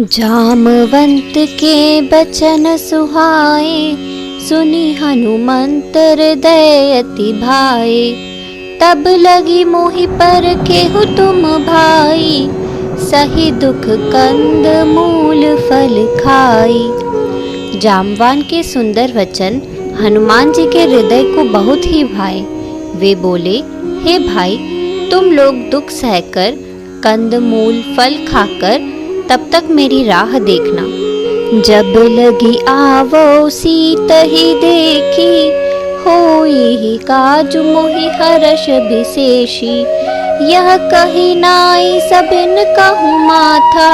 जामवंत के बचन सुहाए, सुनी हनुमंत हृदय अति भाए। तब लगी मोहि पर केहु तुम भाई, सही दुख कंद मूल फल खाई। जामवान के सुंदर वचन हनुमान जी के हृदय को बहुत ही भाए। वे बोले, हे भाई, तुम लोग दुख सहकर कंद मूल फल खाकर तब तक मेरी राह देखना। जब लगी आवो सीत ही देखी, होई काजु मोहि हर्ष विशेषी। यह कही नाई सबिन कहूँ माथा,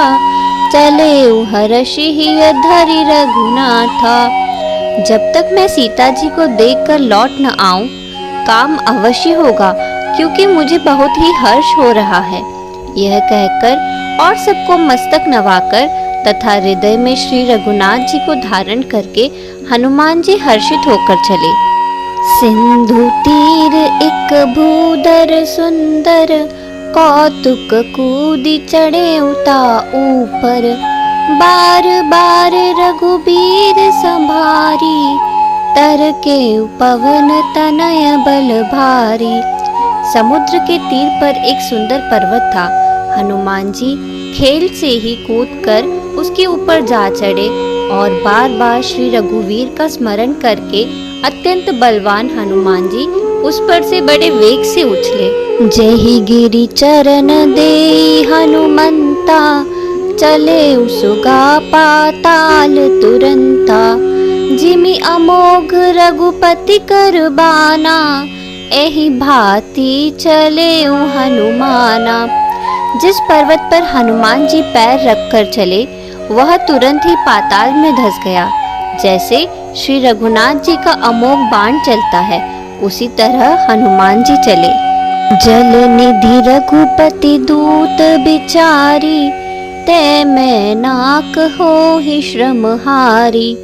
चले हर्ष ही धरि रघुनाथा। जब तक मैं सीता जी को देखकर लौट न आऊं, काम अवश्य होगा, क्योंकि मुझे बहुत ही हर्ष हो रहा है। यह कहकर और सबको मस्तक नवाकर तथा हृदय में श्री रघुनाथ जी को धारण करके हनुमान जी हर्षित होकर चले। सिंधु तीर एक भूधर सुंदर, कौतुक कूदी चढ़े उता ऊपर। बार बार रघुबीर संभारी, तर के पवन तनय बल भारी। समुद्र के तीर पर एक सुंदर पर्वत था। हनुमान जी खेल से ही कूदकर उसके ऊपर जा चढ़े और बार बार श्री रघुवीर का स्मरण करके अत्यंत बलवान हनुमान जी उस पर से बड़े वेग से उछले। जेहि गिरि चरण दे हनुमंता, चले उसुगा पाताल तुरंता। जिमि अमोघ रघुपति कर बाना, एहि भांति चले हनुमाना। जिस पर्वत पर हनुमान जी पैर रखकर चले, वह तुरंत ही पाताल में धंस गया। जैसे श्री रघुनाथ जी का अमोघ बाण चलता है, उसी तरह हनुमान जी चले। जल निधि रघुपति दूत बिचारी, ते मैं नाक हो ही श्रम हारी।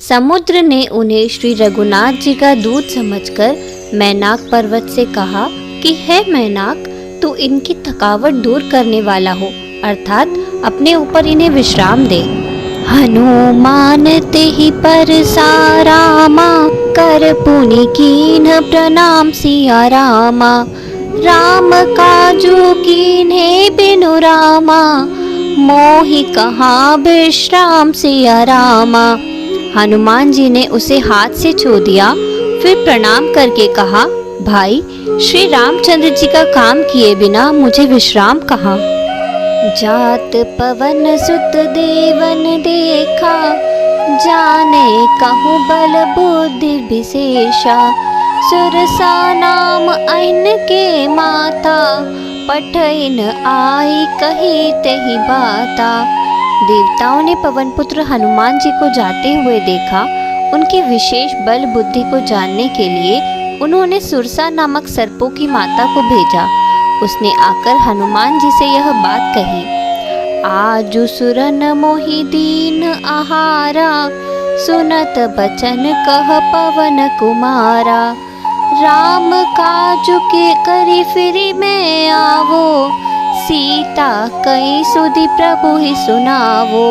समुद्र ने उन्हें श्री रघुनाथ जी का दूत समझकर मैनाक पर्वत से कहा कि हे मैनाक, तू इनकी थकावट दूर करने वाला हो, अर्थात अपने ऊपर इन्हें विश्राम दे। हनुमान तेहि पर सारामा, कर पुनि कीन्ह प्रणाम सिया रामा। राम काजू कीन्हे बिनु रामा, मोहि कहाँ विश्राम सिया रामा। हनुमान जी ने उसे हाथ से छू दिया, फिर प्रणाम करके कहा, भाई, श्री रामचंद्र जी का काम किए बिना मुझे विश्राम कहाँ। जात पवन सुत देवन देखा, जाने कहूँ बल बुद्धि विशेषा। सुरसा नाम ऐन के माता, पठइन आई कही तेहि बाता। देवताओं ने पवन पुत्र हनुमान जी को जाते हुए देखा। उनकी विशेष बल बुद्धि को जानने के लिए उन्होंने सुरसा नामक सर्पों की माता को भेजा। उसने आकर हनुमान जी से यह बात कही, आजु सुरन मोहि दीन आहारा, सुनत बचन कह पवन कुमारा। राम काजु के करी फिरी में आवो, सीता कई सुधि प्रभु ही सुनावो।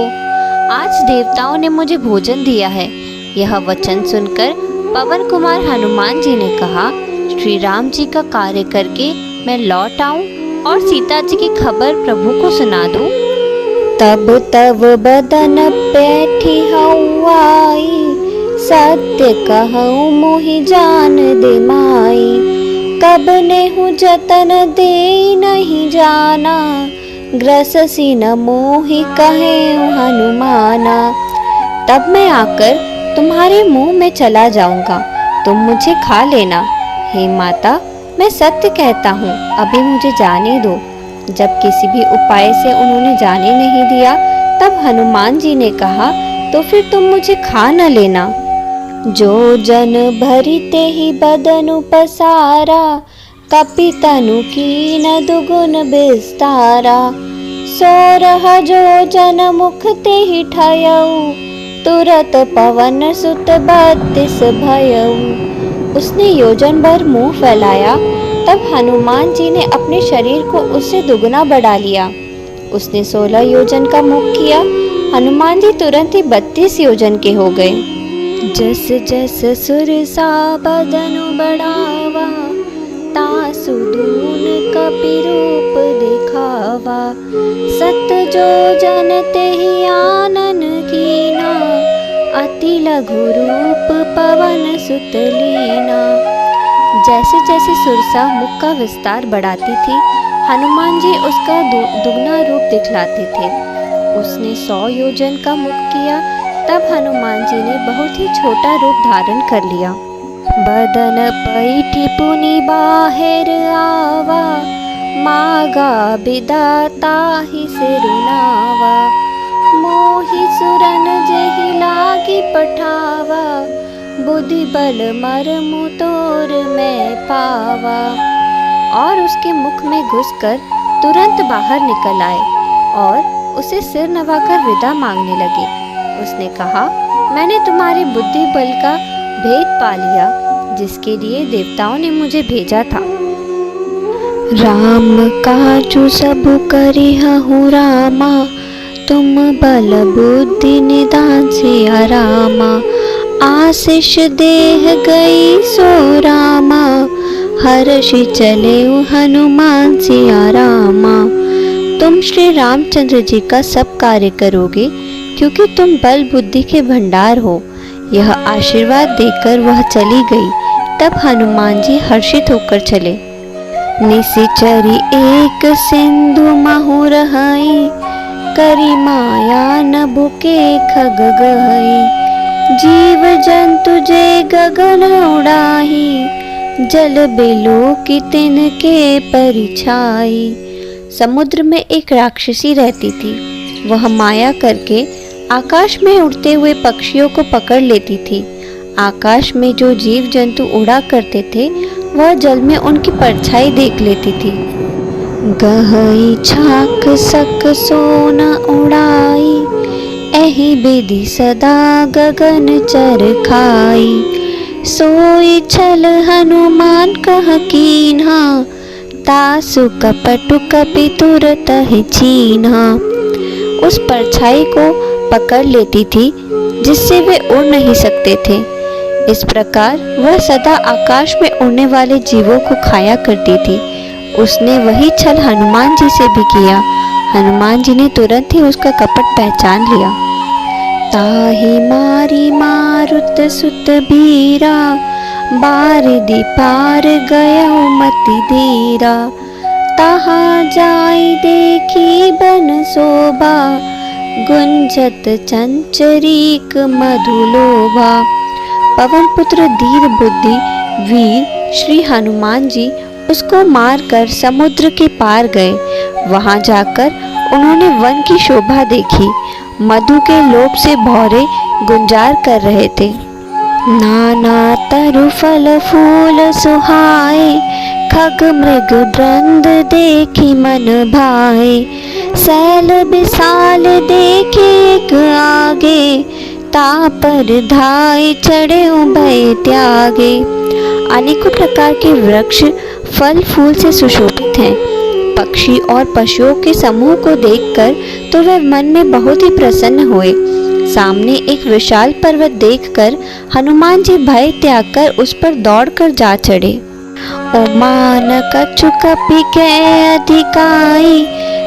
आज देवताओं ने मुझे भोजन दिया है। यह वचन सुनकर पवन कुमार हनुमान जी ने कहा, श्री राम जी का कार्य करके मैं लौट आऊं और सीता जी की खबर प्रभु को सुना दूं। तब तब बदन बैठी हवाई, सत्य कहूँ मोहि जान दे माई। कब नेहु जतन दे नहीं जाना, ग्रससी न मोहि कहे हनुमाना। तब मैं आकर तुम्हारे मुंह में चला जाऊंगा, तुम मुझे खा लेना। हे माता, मैं सत्य कहता हूँ, अभी मुझे जाने दो। जब किसी भी उपाय से उन्होंने जाने नहीं दिया, तब हनुमान जी ने कहा, तो फिर तुम मुझे खा न लेना। जो जन भरिते ही बदनु पसारा, कपि तनु कीन दुगुन विस्तारा। सोरह जो जन मुख ते ही ठयऊ, तुरत पवन सुत 32 भयऊ। उसने योजन भर मुंह फैलाया, तब हनुमान जी ने अपने शरीर को उससे दुगना बढ़ा लिया। उसने 16 योजन का मुख किया, हनुमान जी तुरंत ही 32 योजन के हो गए। जस जस सुरसा बदनु बढ़ावा, तासु दून कपि रूप दिखावा। सत जो जन तेहि आनन कीना, अति लघु रूप पवन सुत लीना। जैसे जैसे सुरसा मुख का विस्तार बढ़ाती थी, हनुमान जी उसका दुगना रूप दिखलाते थे। उसने 100 योजन का मुख किया, तब हनुमान जी ने बहुत ही छोटा रूप धारण कर लिया। बदन पैठी पुनि बाहिर आवा, मागा बिदाता ही सिरुनावा। मोहि सुरन जेहि लागी पठावा, बुद्धि बल मरमु तोर मैं पावा। और उसके मुख में घुसकर तुरंत बाहर निकल आए और उसे सिर नवाकर विदा मांगने लगे। उसने कहा, मैंने तुम्हारे बुद्धि बल का भेद पा लिया, जिसके लिए देवताओं ने मुझे भेजा था। राम काजु सब करिहु रामा, तुम बल बुद्धि निदान से आरामा। आशीष देह गई सो रामा, हर्षि चले हनुमान सिया रामा। तुम श्री रामचंद्र जी का सब कार्य करोगे, क्योंकि तुम बल बुद्धि के भंडार हो। यह आशीर्वाद देकर वह चली गई। तब हनुमान जी हर्षित होकर चले। निशिचरी एक सिंधु महु रहई, करी माया नभु के खग गहई। जीव जंतु जे गगन उड़ाही, जल बिलो की तिनके परिछाई। समुद्र में एक राक्षसी रहती थी। वह माया करके आकाश में उड़ते हुए पक्षियों को पकड़ लेती थी। आकाश में जो जीव जंतु उड़ा करते थे, वह जल में उनकी परछाई देख लेती थी। गहई छाक सक सोना उड़ाई, एहि विधि सदा गगन चर खाई। सोई छल हनुमान कह कीन्हा, तासु कपटु कपि तुरत ही छीन्हा। उस परछाई को पकड़ लेती थी, जिससे वे उड़ नहीं सकते थे। इस प्रकार वह सदा आकाश में उड़ने वाले जीवों को खाया करती थी। उसने वही छल हनुमान जी से भी किया। हनुमान जी ने तुरंत ही उसका कपट पहचान लिया। ताहि मारी मारुत सुत बीरा, बारिधि पार गयो मति धीरा। तहाँ जाई देखी बन शोभा, गुंजत चंचरीक मधुलोभा। पवन पुत्र धीर बुद्धि वीर श्री हनुमान जी उसको मारकर समुद्र के पार गए। वहां जाकर उन्होंने वन की शोभा देखी। मधु के लोभ से भौरे गुंजार कर रहे थे। नाना तरु फल फूल सुहाए, खग मृग वृंद देखी मन भाए। सैल विशाल देखे एक आगे, तापर धाय चढ़े भय त्यागे। अनेकों प्रकार के वृक्ष फल फूल से सुशोभित हैं। पक्षी और पशुओं के समूह को देखकर तो वे मन में बहुत ही प्रसन्न हुए। सामने एक विशाल पर्वत देखकर हनुमान जी भय त्याग कर उस पर दौड़कर जा चढ़े। ओमान कछु कपि के अधिकाई,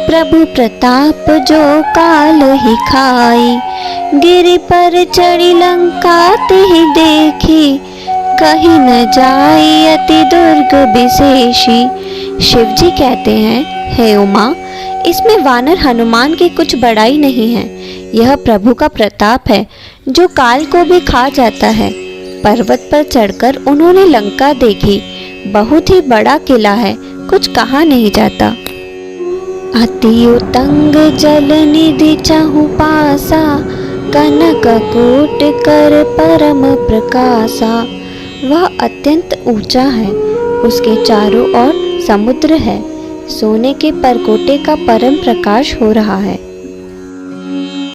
प्रभु प्रताप जो काल ही खाई। गिरि पर चढ़ी लंका तेहि देखी, कहीं न जाई अति दुर्ग विशेषी। शिव जी कहते हैं, हे उमा, इसमें वानर हनुमान की कुछ बड़ाई नहीं है। यह प्रभु का प्रताप है, जो काल को भी खा जाता है। पर्वत पर चढ़कर उन्होंने लंका देखी। बहुत ही बड़ा किला है, कुछ कहा नहीं जाता। अति उतंग जल निधि चहु पासा, कनक कोट कर परम प्रकाशा। वह अत्यंत ऊंचा है, उसके चारों ओर समुद्र है। सोने के परकोटे का परम प्रकाश हो रहा है।